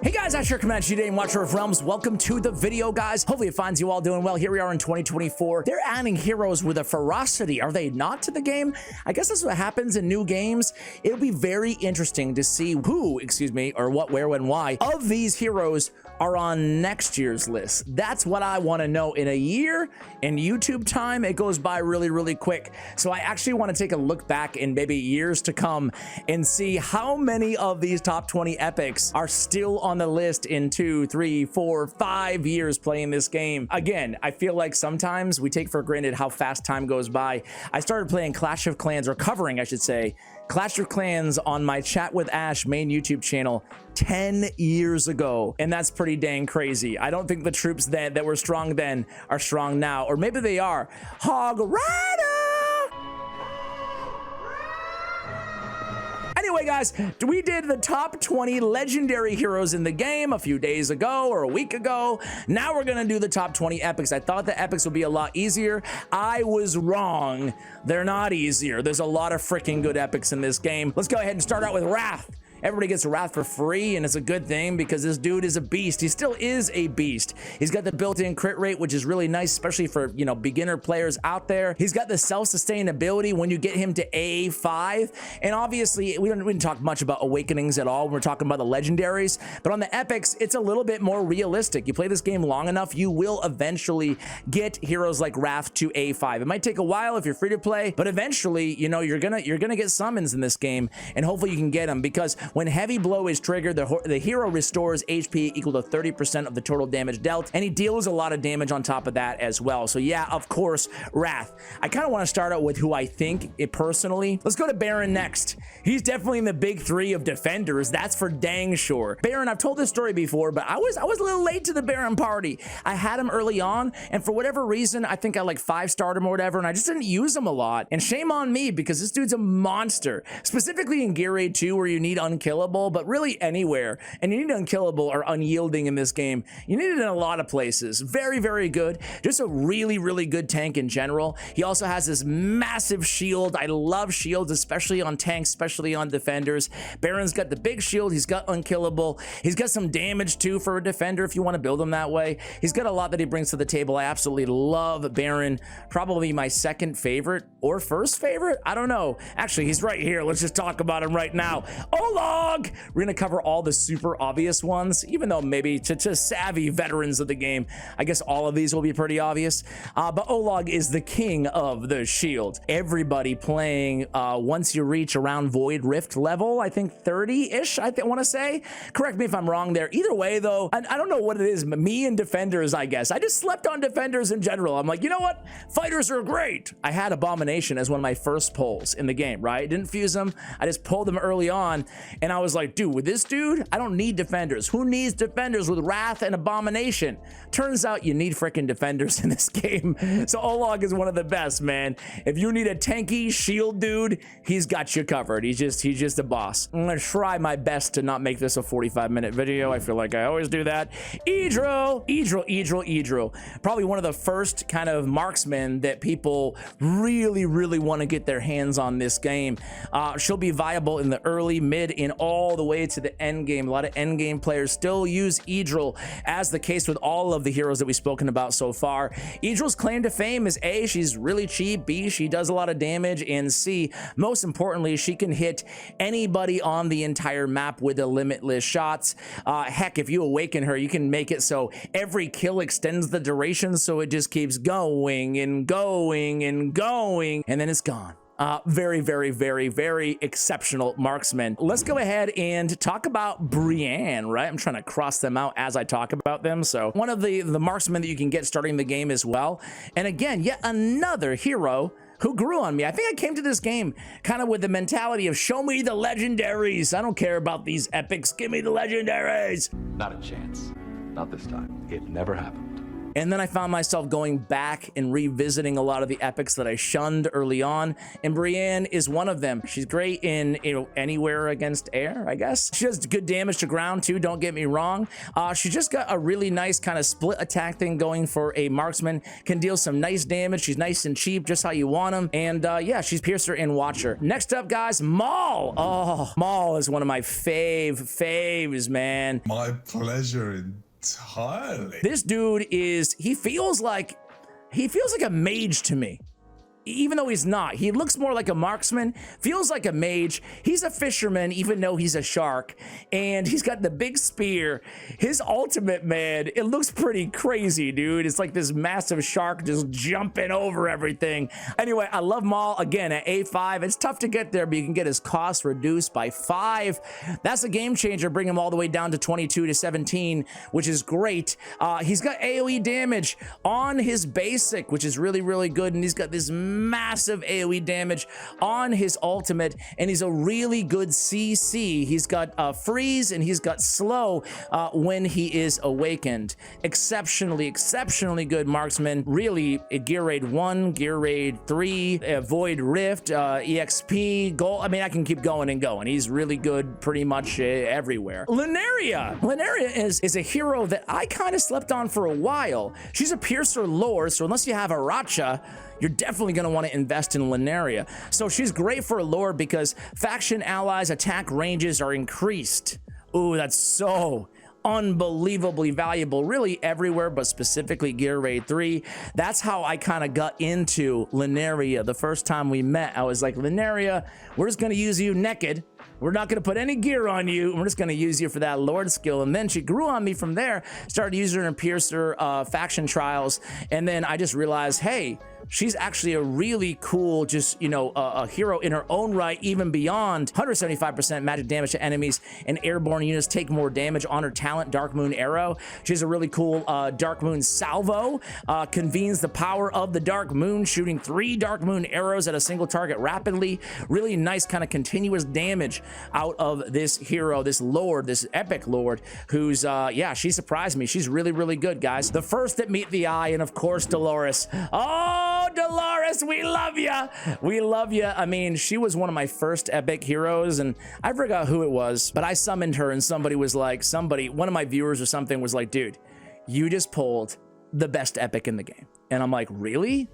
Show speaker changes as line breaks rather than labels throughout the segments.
Hey guys, I'm coming at you today, Watcher of Realms. Welcome to the video, guys. Hopefully it finds you all doing well. Here we are in 2024. They're adding heroes with a ferocity, are they not, to the game? I guess that's what happens in new games. It'll be very interesting to see who, or what, where, when, why, of these heroes are on next year's list. That's what I want to know. In a year, in YouTube time, it goes by really, really quick. So I actually want to take a look back in maybe years to come and see how many of these top 20 epics are still on the list in 2, 3, 4, 5 years playing this game. Again, I feel like sometimes we take for granted how fast time goes by. I started playing Clash of Clans, or covering, I should say, Clash of Clans on my Chat with Ash main YouTube channel 10 years ago, and that's pretty dang crazy. I don't think the troops that were strong then are strong now, or maybe they are. Hog Rider! Anyway, guys, we did the top 20 legendary heroes in the game a few days ago or a week ago. Now we're gonna do the top 20 epics. I thought the epics would be a lot easier. I was wrong. They're not easier. There's a lot of freaking good epics in this game. Let's go ahead and start out with Wrath. Everybody gets Wrath for free, and it's a good thing because this dude is a beast. He still is a beast. He's got the built-in crit rate, which is really nice, especially for, you know, beginner players out there. He's got the self-sustainability when you get him to A5. And obviously, we didn't talk much about awakenings at all when we're talking about the legendaries. But on the epics, it's a little bit more realistic. You play this game long enough, you will eventually get heroes like Wrath to A5. It might take a while if you're free to play, but eventually, you know, you're gonna get summons in this game, and hopefully you can get them, because when Heavy Blow is triggered, the hero restores HP equal to 30% of the total damage dealt, and he deals a lot of damage on top of that as well. So yeah, of course, Wrath. I kind of want to start out with who I think it personally. Let's go to Baron next. He's definitely in the big three of defenders. That's for dang sure. Baron, I've told this story before, but I was a little late to the Baron party. I had him early on, and for whatever reason, I think I like 5-starred him or whatever, and I just didn't use him a lot. And shame on me, because this dude's a monster. Specifically in Gear Raid 2, where you need unkillable, but really anywhere, and you need unkillable or unyielding in this game. You need it in a lot of places. Very, very good. Just a really, really good tank in general. He also has this massive shield. I love shields, especially on tanks, especially on defenders. Baron's got the big shield. He's got unkillable. He's got some damage too for a defender if you want to build him that way. He's got a lot that he brings to the table. I absolutely love Baron. Probably my second favorite or first favorite. I don't know. Actually, he's right here. Let's just talk about him right now. Olog! We're gonna cover all the super obvious ones, even though maybe to savvy veterans of the game, I guess all of these will be pretty obvious. But Olog is the king of the shield. Everybody playing once you reach around Void Rift level, I think 30-ish, I want to say. Correct me if I'm wrong there. Either way, though, I don't know what it is. Me and defenders, I guess. I just slept on defenders in general. I'm like, you know what? Fighters are great. I had Abomination as one of my first pulls in the game, right? Didn't fuse them. I just pulled them early on, and I was like, dude, with this dude, I don't need defenders. Who needs defenders with Wrath and Abomination? Turns out you need freaking defenders in this game. So Olog is one of the best, man. If you need a tanky shield dude, he's got you covered. He's just a boss. I'm gonna try my best to not make this a 45-minute video. I feel like I always do that. Idril. Probably one of the first kind of marksmen that people really, really want to get their hands on this game. She'll be viable in the early, mid, and all the way to the end game. A lot of end game players still use Idril, as the case with all of the heroes that we've spoken about so far. Idril's claim to fame is A, she's really cheap, B, she does a lot of damage, and C, most importantly, she can hit anybody on the entire map with a limitless shots. Heck, if you awaken her, you can make it so every kill extends the duration, so it just keeps going and going and going, and then it's gone. Very, very, very, very exceptional marksman. Let's go ahead and talk about Brienne, right? I'm trying to cross them out as I talk about them. So one of the marksmen that you can get starting the game as well. And again, yet another hero who grew on me. I think I came to this game kind of with the mentality of show me the legendaries. I don't care about these epics. Give me the legendaries.
Not a chance. Not this time. It never happened.
And then I found myself going back and revisiting a lot of the epics that I shunned early on, and Brienne is one of them. She's great in, you know, anywhere against air, I guess. She does good damage to ground too, don't get me wrong. She's just got a really nice kind of split attack thing going for a marksman, can deal some nice damage. She's nice and cheap, just how you want them. And yeah, she's Piercer and Watcher. Next up, guys, Maul. Oh, Maul is one of my faves, man.
My pleasure entirely.
This dude is, he feels like a mage to me. Even though he's not, he looks more like a marksman, feels like a mage. He's a fisherman, even though he's a shark, and he's got the big spear. His ultimate, man, it looks pretty crazy, dude. It's like this massive shark just jumping over everything. Anyway, I love Maul again at A5. It's tough to get there, but you can get his cost reduced by 5. That's a game changer. Bring him all the way down to 22 to 17, which is great. He's got AoE damage on his basic, which is really, really good, and he's got this massive AoE damage on his ultimate, and he's a really good CC. He's got freeze and he's got slow when he is awakened. Exceptionally good marksman. Really, gear raid 1, gear raid 3, void rift, EXP, gold. I mean, I can keep going and going. He's really good pretty much everywhere. Laria is a hero that I kind of slept on for a while. She's a piercer lore, so unless you have a Racha, you're definitely going to want to invest in Laria. So she's great for a lore because faction allies' attack ranges are increased. Ooh, that's so unbelievably valuable, really everywhere, but specifically gear raid 3. That's how I kind of got into Laria. The first time we met, I was like, Laria, we're just going to use you naked. We're not going to put any gear on you. We're just going to use you for that Lord skill. And then she grew on me from there, started using her in Piercer faction trials. And then I just realized, hey, she's actually a really cool, just, you know, a hero in her own right, even beyond 175% magic damage to enemies, and airborne units take more damage on her talent, Dark Moon Arrow. She has a really cool Dark Moon Salvo, convenes the power of the Dark Moon, shooting 3 Dark Moon arrows at a single target rapidly. Really nice kind of continuous damage out of this hero, this lord, this epic lord, who's, yeah, she surprised me. She's really, really good, guys. The first that meet the eye, and of course, Dolores. Oh, Dolores, we love ya. We love ya. I mean, she was one of my first epic heroes, and I forgot who it was, but I summoned her, and somebody was like, one of my viewers or something was like, dude, you just pulled the best epic in the game. And I'm like, really?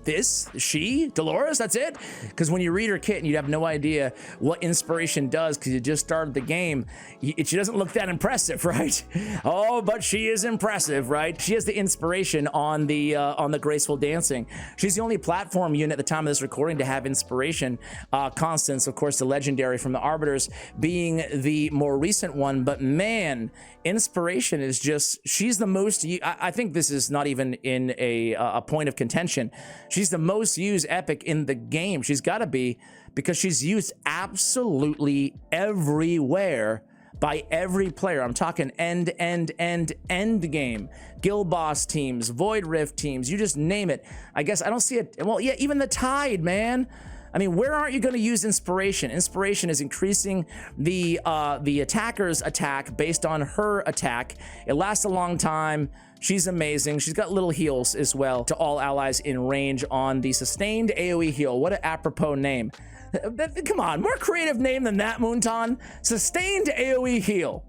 She? Dolores? That's it? Because when you read her kit and you have no idea what inspiration does because you just started the game, she doesn't look that impressive, right? Oh, but she is impressive, right? She has the inspiration on the graceful dancing. She's the only platform unit at the time of this recording to have inspiration constants. Of course, the legendary from the Arbiters being the more recent one. But man, inspiration is just, she's the most, I think this is not even in a point of contention. She's the most used epic in the game. She's got to be, because she's used absolutely everywhere by every player. I'm talking end game, guild boss teams, void rift teams, you just name it. I guess I don't see it. Well, yeah, even the Tide, man. I mean, where aren't you going to use inspiration? Inspiration is increasing the attacker's attack based on her attack. It lasts a long time. She's amazing. She's got little heals as well to all allies in range on the sustained AoE heal. What an apropos name. Come on, more creative name than that, Moonton. Sustained AoE heal.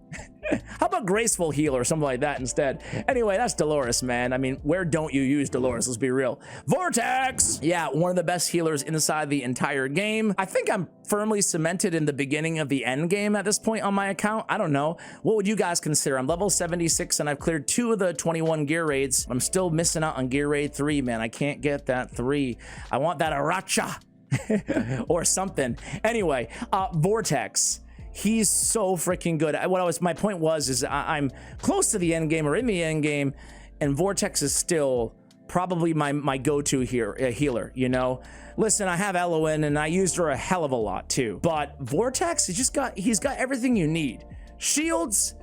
How about graceful heal or something like that instead? Anyway, that's Dolores, man. I mean, where don't you use Dolores? Let's be real. Vortex! Yeah, one of the best healers inside the entire game. I think I'm firmly cemented in the beginning of the end game at this point on my account. I don't know. What would you guys consider? I'm level 76 and I've cleared 2 of the 21 gear raids. I'm still missing out on gear raid 3, man. I can't get that 3. I want that Aracha or something. Anyway, Vortex. He's so freaking good. My point was I'm close to the end game or in the end game, and Vortex is still probably my go-to healer, you know? Listen, I have Elowen and I used her a hell of a lot too, but Vortex, he's got everything you need. Shields,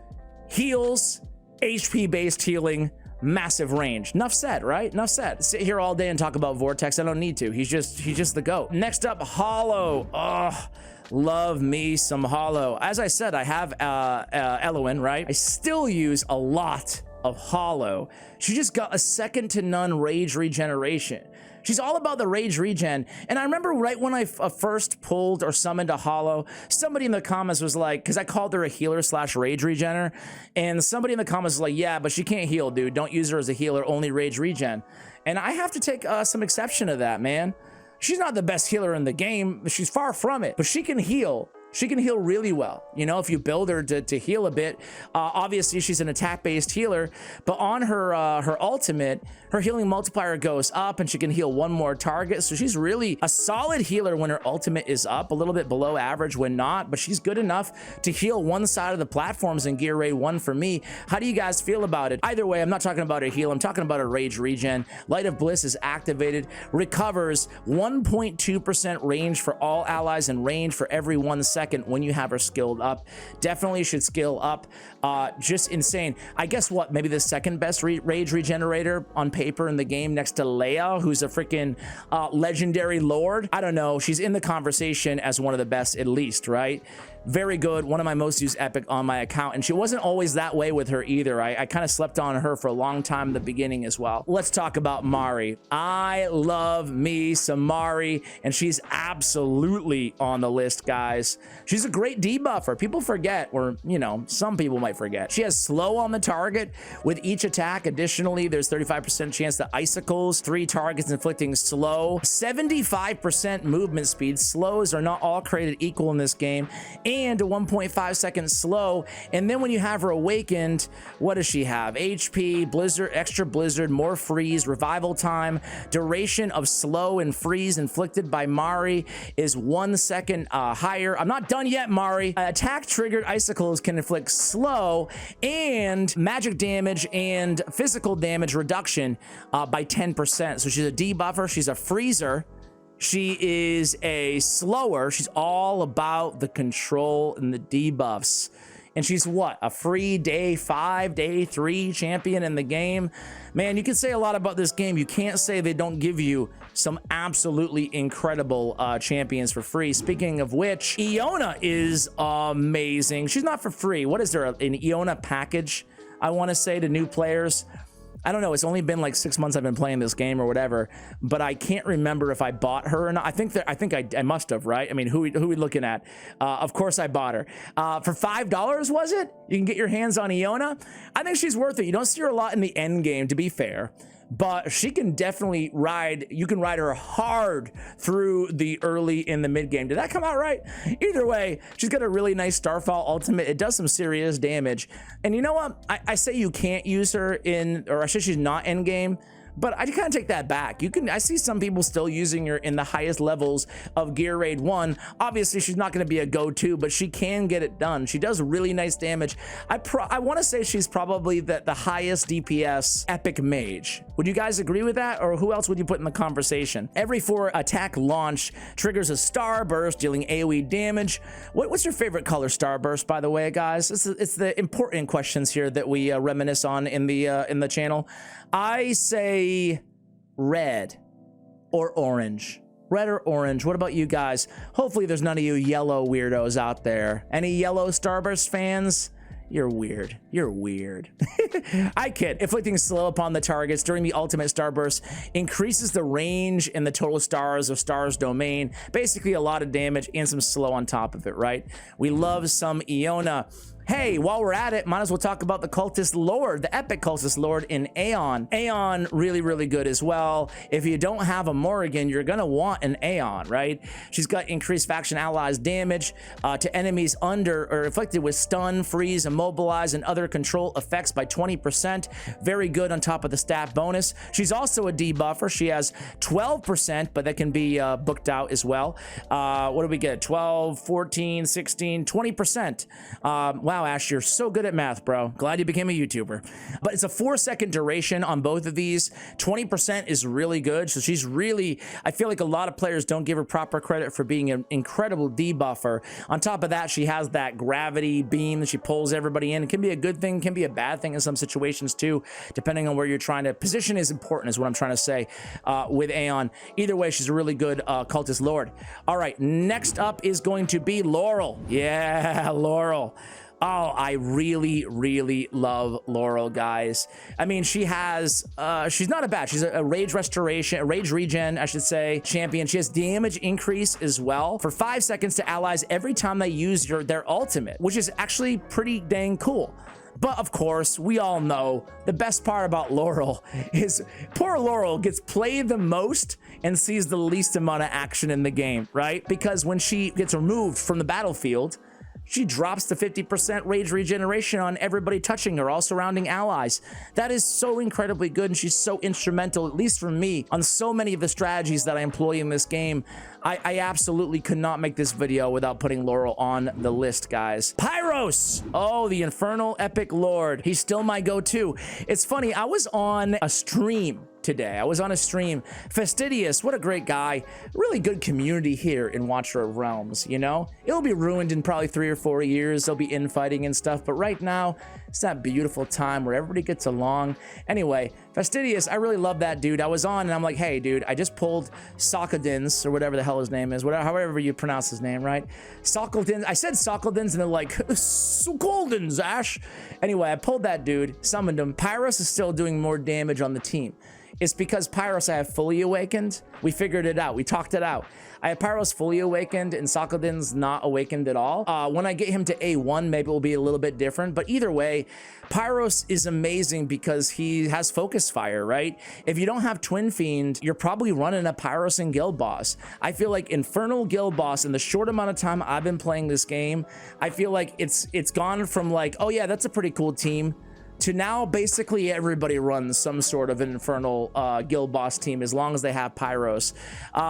heals, HP-based healing, massive range. Enough said, right? Enough said. Sit here all day and talk about Vortex. I don't need to. He's just the GOAT. Next up, Hollow. Oh, love me some Hollow. As I said, I have Elowen, right? I still use a lot of Hollow. She just got a second to none rage regeneration. She's all about the rage regen. And I remember right when I first pulled or summoned a Hollow, somebody in the comments was like, because I called her a healer slash rage regener, and somebody in the comments was like, yeah, but she can't heal, dude. Don't use her as a healer, only rage regen. And I have to take some exception to that, man. She's not the best healer in the game. She's far from it, but she can heal. She can heal really well, you know, if you build her to heal a bit. Obviously, she's an attack-based healer, but on her her ultimate, her healing multiplier goes up, and she can heal one more target. So she's really a solid healer when her ultimate is up, a little bit below average when not, but she's good enough to heal one side of the platforms in Gear Raid 1 for me. How do you guys feel about it? Either way, I'm not talking about a heal. I'm talking about a rage regen. Light of Bliss is activated, recovers 1.2% range for all allies and range for every 1 second when you have her skilled up. Definitely should skill up. Just insane. I guess what, maybe the second best rage regenerator on paper in the game, next to Laria, who's a freaking legendary lord. I don't know, she's in the conversation as one of the best at least, right? Very good, one of my most used epic on my account, and she wasn't always that way with her either. I kind of slept on her for a long time in the beginning as well. Let's talk about Mari. I love me some Mari, and she's absolutely on the list, guys. She's a great debuffer. People forget, or you know, some people might forget. She has slow on the target with each attack. Additionally, there's 35% chance that icicles 3 targets inflicting slow, 75% movement speed. Slows are not all created equal in this game, and a 1.5 second slow. And then when you have her awakened, what does she have? HP, blizzard, extra blizzard, more freeze, revival time, duration of slow and freeze inflicted by Mari is 1 second higher. I'm not done yet, Mari. Attack triggered icicles can inflict slow and magic damage and physical damage reduction by 10%. So she's a debuffer, she's a freezer. She is a slower. She's all about the control and the debuffs. And she's what? A free day 5, day 3 champion in the game. Man, you can say a lot about this game. You can't say they don't give you some absolutely incredible champions for free. Speaking of which, Eona is amazing. She's not for free. What is there, an Eona package, I want to say, to new players? I don't know, it's only been like 6 months I've been playing this game or whatever, but I can't remember if I bought her or not. I think I must have, right? I mean, who are we looking at? Of course I bought her. For $5, was it? You can get your hands on Eona. I think she's worth it. You don't see her a lot in the end game, to be fair, but she can definitely ride. You can ride her hard through the early and the mid game. Did that come out right? Either way, she's got a really nice Starfall ultimate. It does some serious damage. And you know what? I say you can't use her in, or I say she's not end game, but I kind of take that back. I see some people still using her in the highest levels of Gear Raid 1. Obviously, she's not going to be a go-to, but she can get it done. She does really nice damage. I want to say she's probably the highest DPS epic mage. Would you guys agree with that? Or who else would you put in the conversation? Every 4 attack launch triggers a starburst, dealing AoE damage. What's your favorite color starburst, by the way, guys? It's the important questions here that we reminisce on in the channel. I say red or orange. Red or orange. What about you guys? Hopefully there's none of you yellow weirdos out there. Any yellow Starburst fans? You're weird. You're weird. I kid. Inflicting slow upon the targets during the ultimate starburst increases the range and the total stars of Star's domain. Basically a lot of damage and some slow on top of it, right? We love some Eona. Hey, while we're at it, might as well talk about the cultist lord, the epic cultist lord in Aeon. Aeon, really, really good as well. If you don't have a Morrigan, you're gonna want an Aeon, right? She's got increased faction allies damage to enemies under or afflicted with stun, freeze, immobilize, and other control effects by 20%. Very good on top of the stat bonus. She's also a debuffer. She has 12%, but that can be booked out as well. What do we get? 12, 14, 16, 20%. Wow, Ash, you're so good at math, bro. Glad you became a YouTuber. But it's a 4-second duration on both of these. 20% is really good. So she's really, I feel like a lot of players don't give her proper credit for being an incredible debuffer. On top of that, she has that gravity beam that she pulls everybody in. It can be a good thing, can be a bad thing in some situations too, depending on where you're trying to. Position is important, is what I'm trying to say with Aeon. Either way, she's a really good cultist lord. All right, next up is going to be Laurel. Yeah, Laurel. Oh, I really love Laurel, guys. I mean, she's not a bad, she's a rage restoration, a rage regen, I should say, champion. She has damage increase as well for 5 seconds to allies every time they use their ultimate, which is actually pretty dang cool. But of course, we all know the best part about Laurel is poor Laurel gets played the most and sees the least amount of action in the game, right? Because when she gets removed from the battlefield, she drops to 50% rage regeneration on everybody touching her, all surrounding allies. That is so incredibly good, and she's so instrumental, at least for me, on so many of the strategies that I employ in this game. I absolutely could not make this video without putting Laurel on the list, guys. Pyros! Oh, the Infernal Epic Lord. He's still my go-to. It's funny, I was on a stream today. I was on a stream. Fastidious, what a great guy. Really good community here in Watcher of Realms, you know? It'll be ruined in probably 3 or 4 years. There'll be infighting and stuff, but right now, it's that beautiful time where everybody gets along. Anyway, Fastidious, I really love that dude. I was on and I'm like, hey, dude, I just pulled Sockledins, or whatever the hell his name is, whatever, however you pronounce his name, right? Sockledins. I said Sockledins and they're like, Sockledins, Ash. Anyway, I pulled that dude, summoned him. Pyros is still doing more damage on the team. It's because Pyros I have fully awakened. We figured it out. We talked it out. I have Pyros fully awakened and Sockledin's not awakened at all. When I get him to A1, maybe it will be a little bit different. But either way, Pyros is amazing because he has focus fire, right? If you don't have Twin Fiend, you're probably running a Pyros and Guild Boss. I feel like Infernal Guild Boss, in the short amount of time I've been playing this game, I feel like it's gone from like, oh yeah, that's a pretty cool team, to now basically everybody runs some sort of an Infernal Guild Boss team as long as they have Pyros.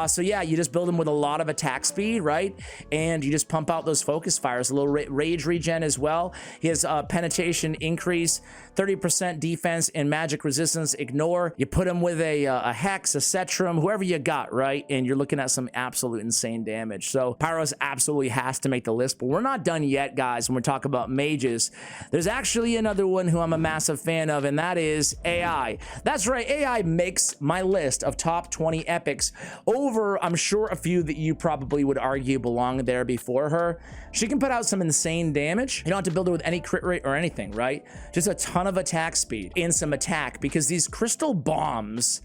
So yeah, you just build them with a lot of attack speed, right? And you just pump out those focus fires, a little rage regen as well. He has penetration increase, 30% defense and magic resistance ignore. You put him with a Hex, a Cetrum, whoever you got, right? And you're looking at some absolute insane damage. So Pyros absolutely has to make the list, but we're not done yet, guys. When we talk about mages, there's actually another one who I'm a massive fan of, and that is AI. That's right, AI makes my list of top 20 epics over, I'm sure, a few that you probably would argue belong there before her. She can put out some insane damage. You don't have to build her with any crit rate or anything, right? Just a ton of attack speed and some attack, because these crystal bombs,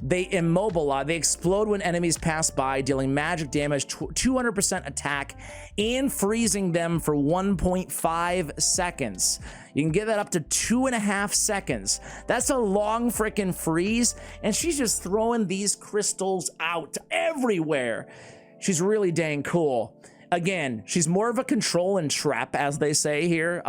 they immobilize, they explode when enemies pass by, dealing magic damage, 200% attack, and freezing them for 1.5 seconds. You can get that up to 2.5 seconds. That's a long freaking freeze, and she's just throwing these crystals out everywhere. She's really dang cool. Again, she's more of a control and trap, as they say here,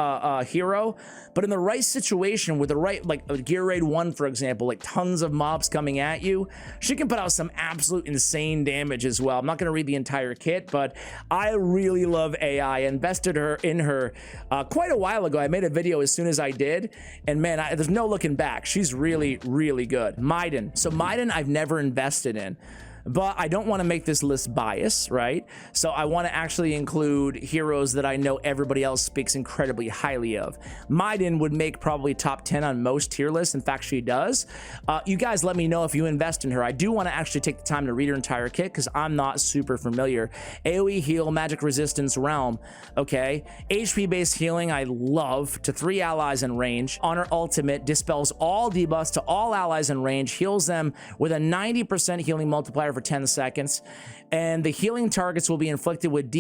hero, but in the right situation with the right, like Gear Raid 1, for example, like tons of mobs coming at you, she can put out some absolute insane damage as well. I'm not going to read the entire kit, but I really love AI. I invested in her quite a while ago. I made a video as soon as I did, and man, there's no looking back. She's really good. Miden. So Miden I've never invested in, but I don't want to make this list biased, right? So I want to actually include heroes that I know everybody else speaks incredibly highly of. Miden would make probably top 10 on most tier lists. In fact, she does. You guys let me know if you invest in her. I do want to actually take the time to read her entire kit because I'm not super familiar. AoE heal, magic resistance, realm. Okay. HP based healing, I love, to 3 allies in range. On her ultimate, dispels all debuffs to all allies in range, heals them with a 90% healing multiplier for 10 seconds, and the healing targets will be inflicted with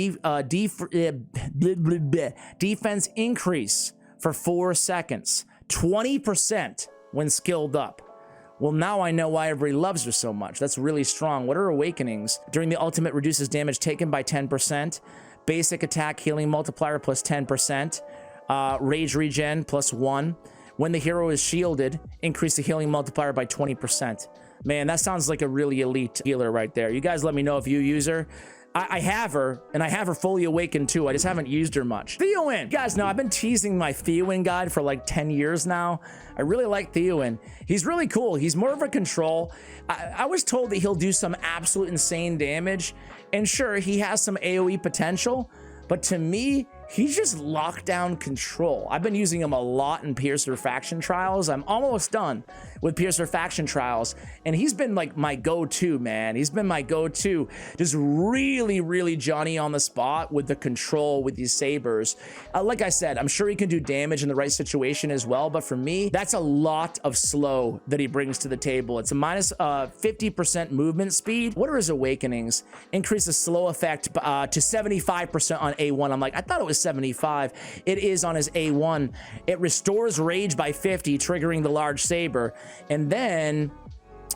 defense increase for 4 seconds, 20% when skilled up. Well, now I know why everybody loves her so much. That's really strong. What are awakenings? During the ultimate, reduces damage taken by 10%, basic attack healing multiplier plus 10%, rage regen plus 1. When the hero is shielded, increase the healing multiplier by 20%. Man, that sounds like a really elite healer right there. You guys let me know if you use her. I have her, and I have her fully awakened too. I just haven't used her much. Thein. You guys know I've been teasing my Thein guide for like 10 years now. I really like Thein. He's really cool. He's more of a control. I was told that he'll do some absolute insane damage, and sure, he has some AoE potential, but to me, he's just lockdown control. I've been using him a lot in Piercer faction trials. I'm almost done with Piercer faction trials, and he's been like my go-to, man. He's been my go-to, just really Johnny on the spot with the control with these sabers. Like I said, I'm sure he can do damage in the right situation as well, but for me, that's a lot of slow that he brings to the table. It's a minus 50% movement speed. What are his awakenings? Increase the slow effect to 75% on A1. I'm like, I thought it was 75. It is on his A1. It restores rage by 50, triggering the large saber. And then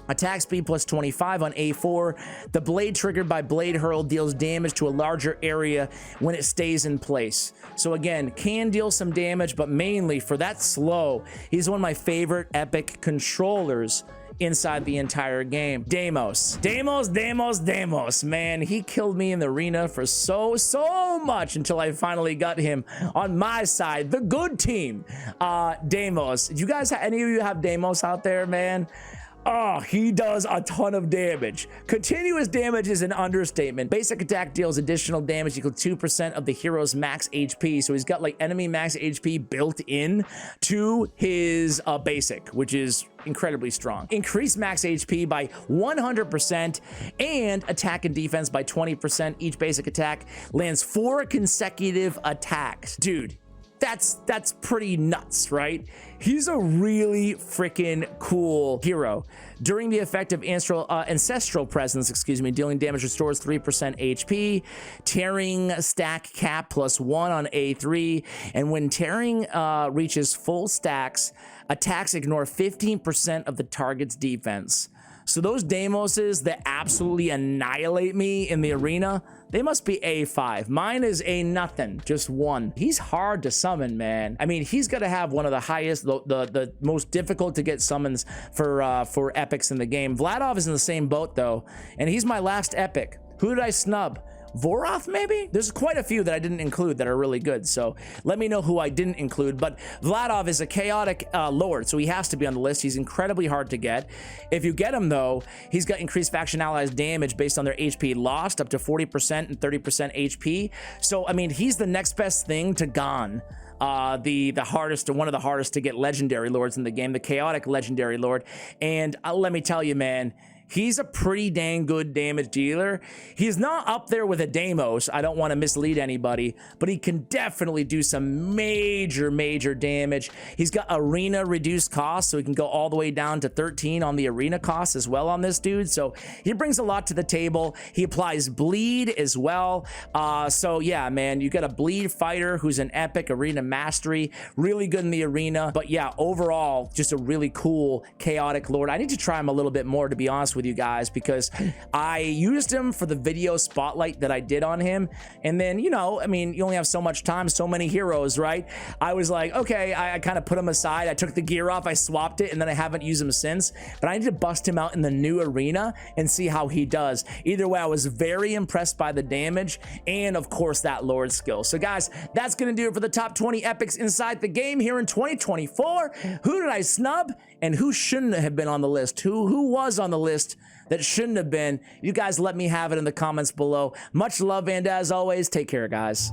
attack speed plus 25 on A4. The blade triggered by blade hurl deals damage to a larger area when it stays in place. So again, can deal some damage, but mainly for that slow, he's one of my favorite epic controllers inside the entire game. Damos, man, he killed me in the arena for so much until I finally got him on my side, the good team. Damos, you guys, any of you have Damos out there, man? Oh, he does a ton of damage. Continuous damage is an understatement. Basic attack deals additional damage equal to 2% of the hero's max HP. So he's got like enemy max HP built in to his basic, which is incredibly strong. Increase max HP by 100% and attack and defense by 20%. Each basic attack lands 4 consecutive attacks. Dude, that's pretty nuts, right? He's a really freaking cool hero. During the effect of ancestral presence, dealing damage restores 3% HP, tearing stack cap +1 on A3, and when tearing reaches full stacks, attacks ignore 15% of the target's defense. So those Damoses that absolutely annihilate me in the arena, they must be A5. Mine is A nothing, just 1. He's hard to summon, man. I mean, he's got to have one of the highest, the most difficult to get summons for epics in the game. Vladov is in the same boat though, and he's my last epic. Who did I snub? Voroth, maybe? There's quite a few that I didn't include that are really good, so let me know who I didn't include. But Vladov is a chaotic lord, so he has to be on the list. He's incredibly hard to get. If you get him, though, he's got increased faction allies damage based on their HP lost, up to 40% and 30% HP. So, I mean, he's the next best thing to Gon. The hardest, or one of the hardest to get legendary lords in the game, the chaotic legendary lord. And let me tell you, man, he's a pretty dang good damage dealer. He's not up there with a Damos. I don't want to mislead anybody, but he can definitely do some major damage. He's got arena reduced cost, so he can go all the way down to 13 on the arena cost as well on this dude. So he brings a lot to the table. He applies bleed as well. So yeah, man, you got a bleed fighter who's an epic arena mastery, really good in the arena. But yeah, overall, just a really cool chaotic lord. I need to try him a little bit more, to be honest with you guys, because I used him for the video spotlight that I did on him, and then, you know, I mean, you only have so much time, so many heroes, right? I was like, okay, I kind of put him aside. I took the gear off, I swapped it, and then I haven't used him since. But I need to bust him out in the new arena and see how he does. Either way, I was very impressed by the damage and, of course, that lord skill. So guys, that's gonna do it for the top 20 epics inside the game here in 2024. Who did I snub and who shouldn't have been on the list? Who was on the list that shouldn't have been? You guys let me have it in the comments below. Much love, and as always, take care, guys.